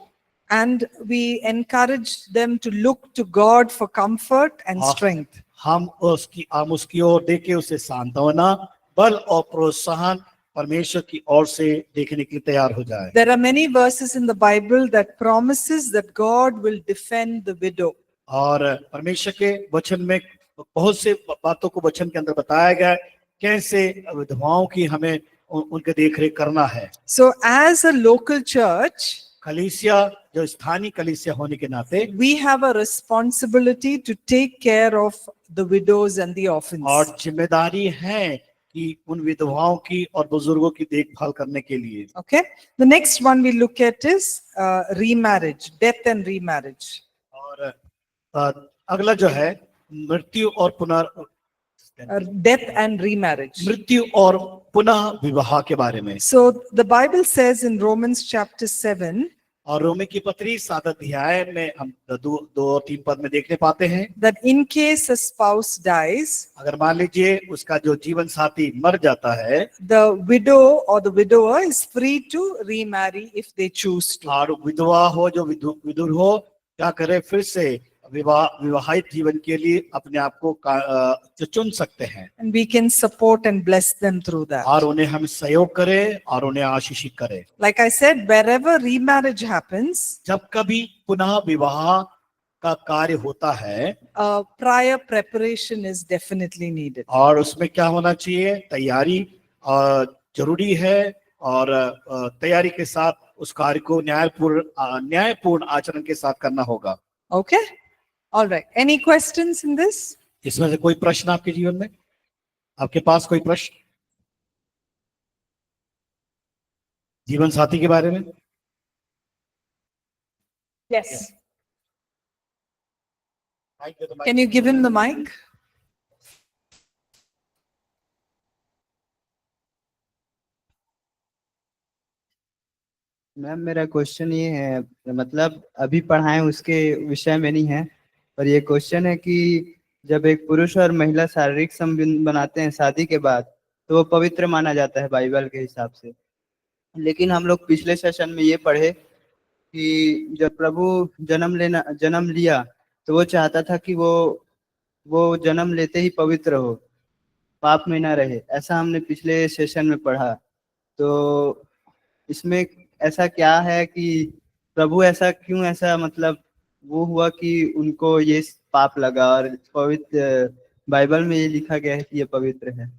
and we encourage them to look to God for comfort and strength. हम उसकी ओर देके उसे सांत्वना, बल और प्रोत्साहन परमेश्वर की ओर से देखने के लिए तैयार हो जाए। There are many verses in the Bible that promises that God will defend the widow. और परमेश्वर के वचन में बहुत से बातों को वचन के अंदर बताया गया है कैसे विधवाओं की हमें उनके देखरेख करना है। So as a local church, कलीसिया जो स्थानीय कलीसिया होने के नाते we have a responsibility to take care of the widows and the orphans. और जिम्मेदारी है कि उन विधवाओं की और बुजुर्गों की देखभाल करने के लिए। Okay. The next one we look at is remarriage, death and remarriage. और अगला जो है मृत्यु और Death and remarriage. मृत्यु और पुनः विवाह के बारे में। So the Bible says in Romans chapter 7, और रोमी की पत्री 7 अध्याय में हम 2 और 3 पद में देखने पाते हैं that in case a spouse dies, अगर मान लीजिए उसका जो जीवन साथी मर जाता है, the widow or the widower is free to remarry if they choose to. और विधवा हो जो विधुर हो क्या करे, फिर से विवाहित जीवन के लिए अपने आप को चुन सकते हैं। And we can support and bless them through that. और उन्हें हम सहयोग करें और उन्हें आशीषित करें। Like I said, wherever remarriage happens, जब कभी पुनः विवाह का कार्य होता है, prior preparation is definitely needed. और उसमें क्या होना चाहिए, तैयारी जरूरी है, और तैयारी के साथ उस कार्य को न्यायपूर्ण आचरण के साथ करना होगा। Okay? All right. Any questions in this? इसमें से कोई प्रश्न आपके जीवन में, आपके पास कोई प्रश्न जीवन साथी के बारे में? Yes. Can you give him the mic? Ma'am मेरा क्वेश्चन ये है, मतलब अभी पढ़ाएं उसके विषय में नहीं है, पर ये क्वेश्चन है कि जब एक पुरुष और महिला शारीरिक संबंध बनाते हैं शादी के बाद तो वो पवित्र माना जाता है बाइबल के हिसाब से। लेकिन हम लोग पिछले सेशन में ये पढ़े कि जब प्रभु जन्म लिया तो वो चाहता था कि वो जन्म लेते ही पवित्र हो, पाप में ना रहे, ऐसा हमने पिछले सेशन में पढ़ा। तो इसमें ऐसा क्या है कि प्रभु ऐसा क्यों, ऐसा मतलब वो हुआ कि उनको ये पाप लगा और बाइबल में ये लिखा गया है कि ये पवित्र है।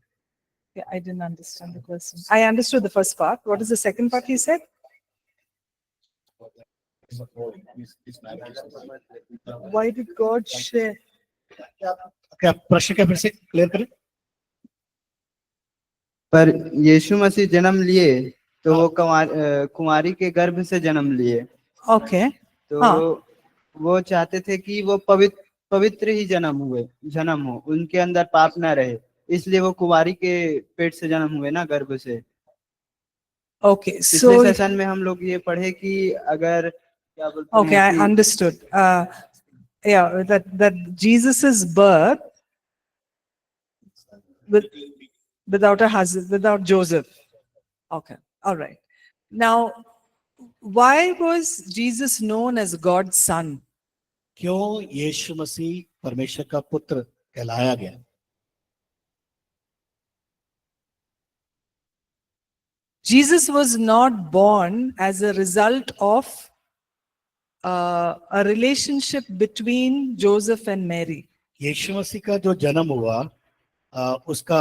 Yeah, I didn't understand the question. I understood the first part. What is the second part you said? Why did God share? क्या प्रश्न क्या फिर से क्लियर करें? पर यीशु मसीह जन्म लिए तो वो कुमारी के गर्भ से जन्म लिए, Okay. तो हाँ. वो चाहते थे कि वो पवित्र ही जन्म हो, उनके अंदर पाप ना रहे, इसलिए वो कुमारी के पेट से जन्म हुए ना, गर्भ से। Okay. पिछले So, सेशन में हम लोग ये पढ़े कि अगर क्या बोलते okay, I हैं कि understood. Yeah, that Jesus's birth without a husband, without Joseph. Okay. All right. Now, why was Jesus known as God's son? क्यों यीशु मसीह परमेश्वर का पुत्र कहलाया गया? Jesus was not born as a result of a relationship between Joseph and Mary. यीशु मसीह का जो जन्म हुआ उसका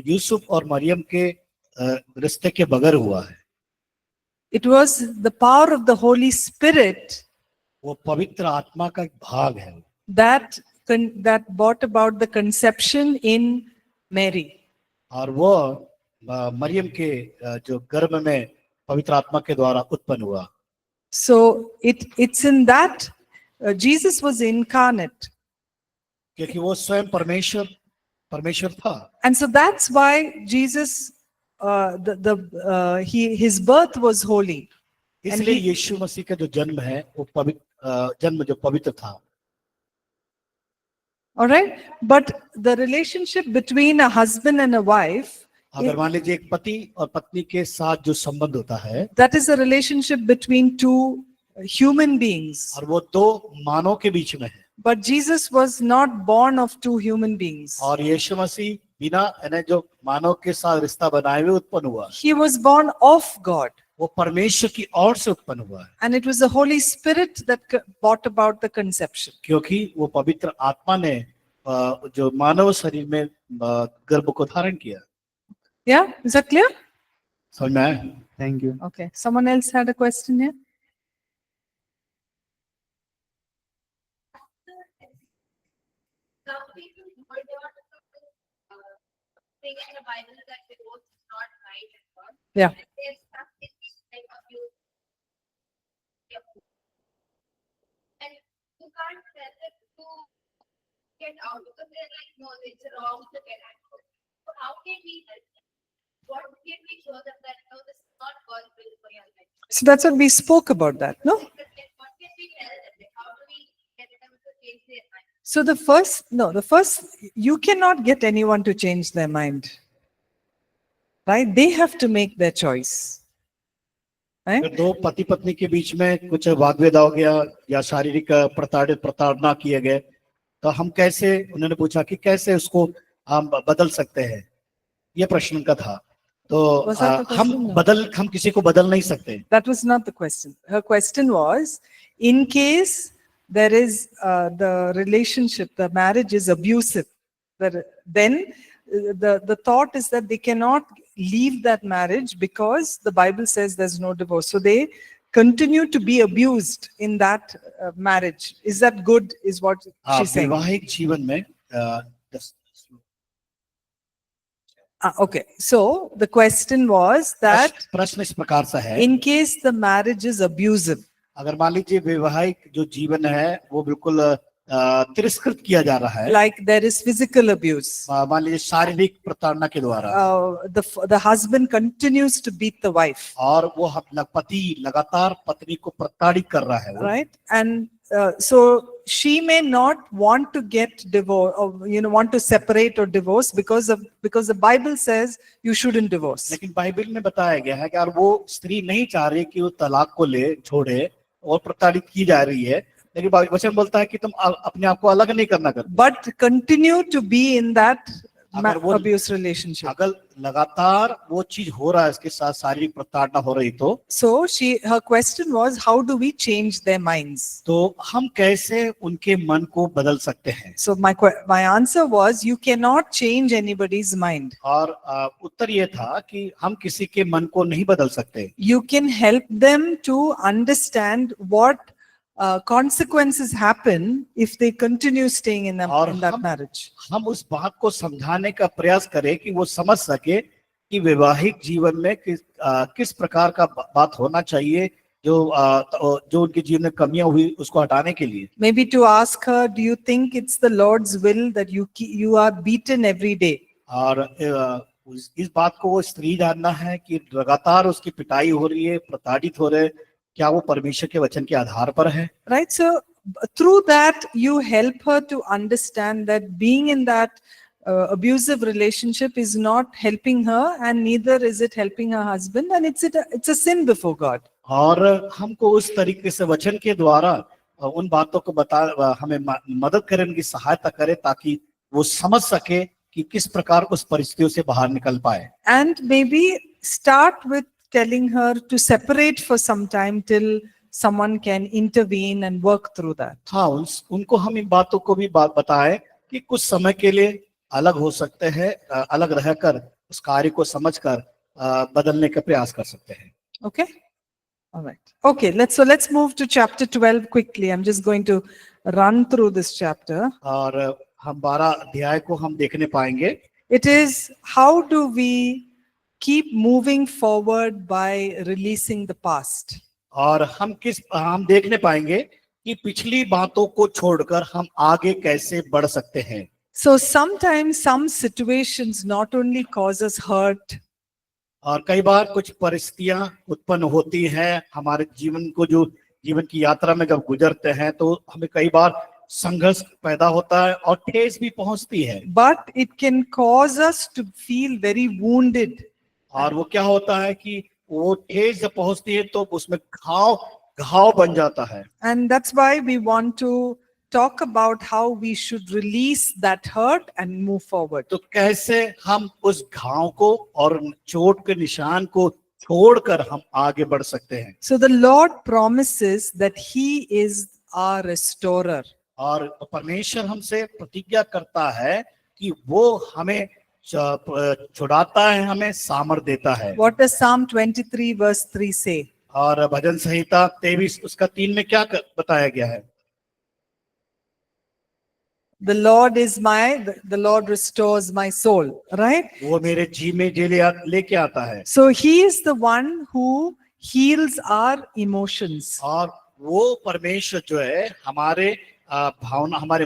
यूसुफ और मरियम के रिश्ते के बगैर हुआ है। It was the power of the Holy Spirit वो पवित्र आत्मा का एक भाग है that brought about the conception in Mary. और वो मरियम के जो गर्भ में पवित्र आत्मा के द्वारा उत्पन्न हुआ। So it's in that Jesus was incarnate, क्योंकि वो स्वयं परमेश्वर था। and so that's why Jesus his birth was holy. इसलिए यीशु मसीह का जो जन्म है वो जन्म जो पवित्र था। All right, but the relationship between a husband and a wife, अगर मान लीजिए एक पति और पत्नी के साथ जो संबंध होता है, that is a relationship between two human beings. और वो दो मानव के बीच में है। But Jesus was not born of two human beings. और यीशु मसीह बिना जो मानव के साथ रिश्ता बनाए हुए उत्पन्न हुआ। He was born of God. वो परमेश्वर की ओर से उत्पन्न हुआ है। And it was the Holy Spirit that brought about the conception. क्योंकि वो पवित्र आत्मा ने जो मानव शरीर में गर्भ को धारण किया। Yeah, is that clear? समझ में आया? Thank you. Okay. Someone else had a question here? Some people point out thing in the Bible that divorce is not right and wrong. Yeah. And there's something like abuse. And you can't tell them to get out because they're like, no, it's wrong to get out. So how can we help them? What can we show them that no, this is not God's will for your life? So that's what we spoke about that, no? What can we tell them? Like, how do we get them to change their mind? So you cannot get anyone to change their mind. Right? They have to make their choice. Right? अगर दो पति पत्नी के बीच में कुछ वाद विवाद हो गया या शारीरिक प्रताड़ना किए गए, तो हम कैसे, उन्होंने पूछा कि कैसे उसको हम बदल सकते हैं, ये प्रश्न का था। तो हम किसी को बदल नहीं सकते। That was not the question. Her question was, in case there is the relationship, the marriage is abusive, then the thought is that they cannot leave that marriage because the Bible says there's no divorce. So they continue to be abused in that marriage. Is that good? Is what she's saying. वैवाहिक जीवन में Okay, so the question was that प्रश्न इस प्रकार से है, in case the marriage is abusive, अगर मान लीजिए वैवाहिक जो जीवन है वो बिल्कुल तिरस्कृत किया जा रहा है, like there is physical abuse, मान लीजिए शारीरिक प्रताड़ना के द्वारा, the husband continues to beat the wife, और वो पति लगातार पत्नी को प्रताड़ित कर रहा है, right? And so she may not want to get divorced, or want to separate or divorce because the Bible says you shouldn't divorce. लेकिन बाइबल में बताया गया है कि यार वो स्त्री नहीं चाह रही कि वो तलाक को छोड़े और प्रताड़ित की जा रही है, लेकिन वचन बोलता है कि तुम अपने आप को अलग नहीं करना कर, but continue to be in that अगर वो abuse relationship. अगर लगातार वो चीज हो रहा है, इसके साथ शारीरिक प्रताड़ना हो रही, तो So her question was, how do we change their minds? हम कैसे उनके मन को बदल सकते हैं? So my answer was, you cannot change anybody's mind. और उत्तर ये था कि हम किसी के मन को नहीं बदल सकते। You can help them to understand what consequences happen if they continue staying in और that marriage. हम उस बात को समझाने का प्रयास करें कि वो समझ सके कि वैवाहिक जीवन में किस प्रकार का बात होना चाहिए, जो उनके जीवन में कमियां हुई उसको हटाने के लिए। Maybe to ask her, do you think it's the Lord's will that you are beaten every day? और इस बात को वो स्त्री जानना है कि लगातार उसकी पिटाई हो रही है, प्रताड़ित हो रहे, क्या वो परमेश्वर के वचन के आधार पर है? Right? So through that, you help her to understand that being in that abusive relationship is not helping her, and neither is it helping her husband, and it's a sin before God. और हमको उस तरीके से वचन के द्वारा उन बातों को हमें मदद करें, उनकी सहायता करें, ताकि वो समझ सके कि किस प्रकार उस परिस्थितियों से बाहर निकल पाए। And maybe start with telling her to separate for some time till someone can intervene and work through that. हाँ, उनको हम इन बातों को भी बताएं कि कुछ समय के लिए अलग हो सकते हैं, अलग रहकर उस कार्य को समझकर बदलने का प्रयास कर सकते हैं। Okay? All right. Okay, let's move to chapter 12 quickly. I'm just going to run through this chapter. और हम 12 अध्याय को हम देखने पाएंगे। It is, how do we keep moving forward by releasing the past? और हम देखने पाएंगे कि पिछली बातों को छोड़कर हम आगे कैसे बढ़ सकते हैं। So sometimes some situations not only cause us hurt, और कई बार कुछ परिस्थितियां उत्पन्न होती हैं हमारे जीवन की यात्रा में जब गुजरते हैं, तो हमें कई बार संघर्ष पैदा होता है और ठेस भी पहुंचती है। but it can cause us to feel very wounded. और वो क्या होता है कि वो ठेस जब पहुंचती है तो उसमें घाव बन जाता है। And that's why we want to talk about how we should release that hurt and move forward. तो कैसे हम उस घाव को और चोट के निशान को छोड़कर हम आगे बढ़ सकते हैं। So the Lord promises that He is our restorer. और परमेश्वर हमसे प्रतिज्ञा करता है कि वो हमें छुड़ाता है, हमें सामर्थ देता है। What does Psalm 23 verse 3 say? और भजन संहिता 23 उसका 3 में क्या बताया गया है? The Lord restores my soul, right? वो मेरे जी में लेके आता है। So He is the one who heals our emotions. और वो परमेश्वर जो है हमारे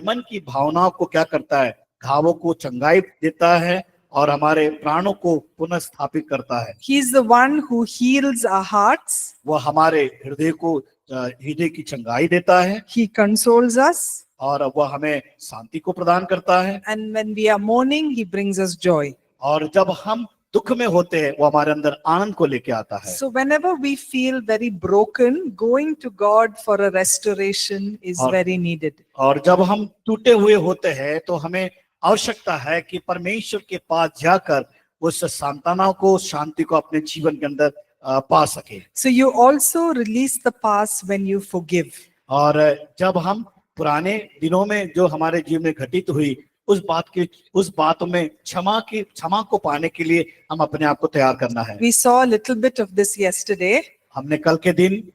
मन की भावनाओं को क्या करता है? घावों को चंगाई देता है और हमारे प्राणों को पुनः स्थापित करता है। He is the one who heals our hearts. वो हमारे हृदय की चंगाई देता है। He consoles us. और वह हमें शांति को प्रदान करता है। And when we are mourning, He brings us joy. और जब हम दुख में होते हैं, वो हमारे अंदर आनंद को लेके आता है। So whenever we feel very broken, going to God for a restoration is very needed. और जब हम टूटे हुए होते हैं, तो हमें आवश्यकता है कि परमेश्वर के पास जाकर उस सांत्वना को, शांति को अपने जीवन के अंदर पा सके। So you also release the past when you forgive. और जब हम पुराने दिनों में जो हमारे जीवन में घटित हुई उस बात में क्षमा को पाने के लिए हम अपने आप को तैयार करना है। We saw a little bit of this yesterday. हमने कल के दिन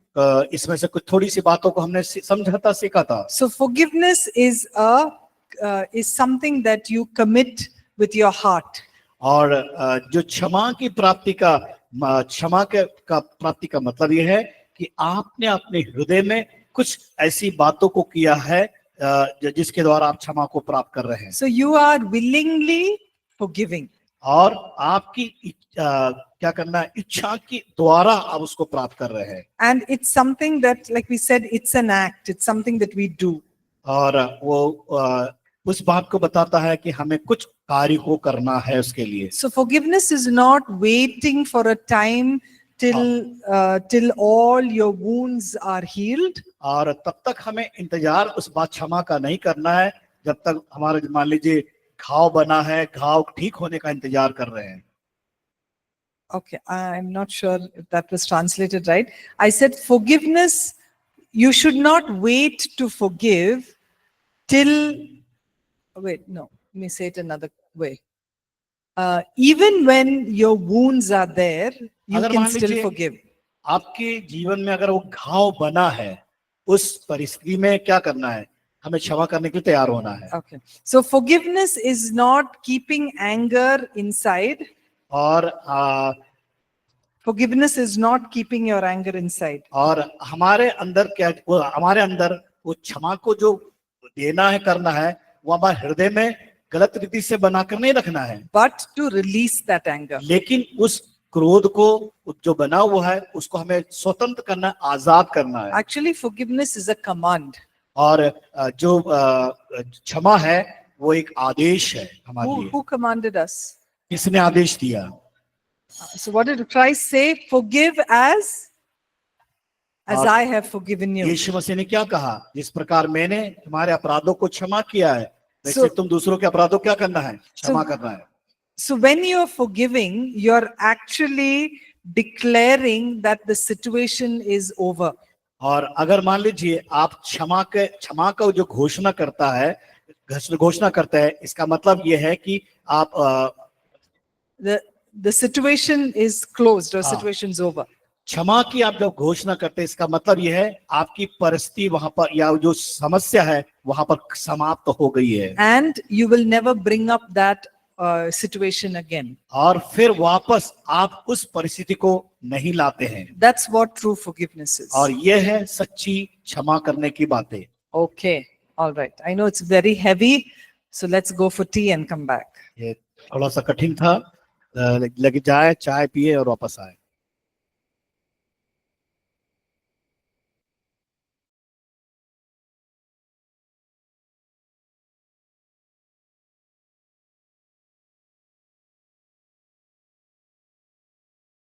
इसमें से कुछ थोड़ी सी बातों को हमने समझाता सीखा था। So forgiveness is something that you commit with your heart. और जो क्षमा का प्राप्ति का मतलब ये है कि आपने अपने हृदय में कुछ ऐसी बातों को किया है जिसके द्वारा आप क्षमा को प्राप्त कर रहे हैं। So you are willingly forgiving. और आपकी क्या करना है? इच्छा के द्वारा आप उसको प्राप्त कर रहे हैं। And it's something that, like we said, it's an act. It's something that we do. और वो उस बात को बताता है कि हमें कुछ कार्य को करना है उसके लिए। So forgiveness is not waiting for a time till all your wounds are healed. और तब तक हमें इंतजार उस बात क्षमा का नहीं करना है जब तक हमारे मान लीजिए घाव बना है, घाव ठीक होने का इंतजार कर रहे हैं। Okay, I'm not sure if that was translated right. I said forgiveness, you should not wait to forgive till, wait, no, let me say it another way. Even when your wounds are there, you अगर can मान still लीजिए forgive. आपके जीवन में अगर वो घाव बना है, उस परिस्थिति में क्या करना है? हमें क्षमा करने के लिए तैयार होना है। Okay, so forgiveness is not keeping anger inside. और Forgiveness is not keeping your anger inside. और हमारे अंदर क्या, हमारे अंदर वो क्षमा को जो देना है, करना है, वो हमारे हृदय में गलत रीति से बनाकर नहीं रखना है, But to release that anger. लेकिन उस क्रोध को जो बना हुआ है उसको हमें स्वतंत्र करना, आजाद करना है। Actually, forgiveness is a command. और जो क्षमा है वो एक आदेश है हमारे लिए। Who commanded us? किसने आदेश दिया? So what did Christ say? Forgive as और I have forgiven you. यीशु मसीह ने क्या कहा? जिस प्रकार मैंने तुम्हारे अपराधों को क्षमा किया है, वैसे So- तुम दूसरों के अपराधों क्या करना है? क्षमा करना है। So when you're forgiving, you're actually declaring that the situation is over. और अगर मान लीजिए आप क्षमा का जो घोषणा करता है, इसका मतलब यह है कि आप The situation is closed or हाँ। situation's over. क्षमा की आप जब घोषणा करते हैं, इसका मतलब यह है आपकी परिस्थिति वहां पर या जो समस्या है वहां पर समाप्त हो गई है। And you will never bring up that situation again. और फिर वापस आप उस परिस्थिति को नहीं लाते हैं। That's what true forgiveness is. और यह है सच्ची क्षमा करने की बातें। Okay, all right. I know it's very heavy, so let's go for tea and come back. ये थोड़ा सा कठिन था, लग जाए, चाय पिए और वापस आए।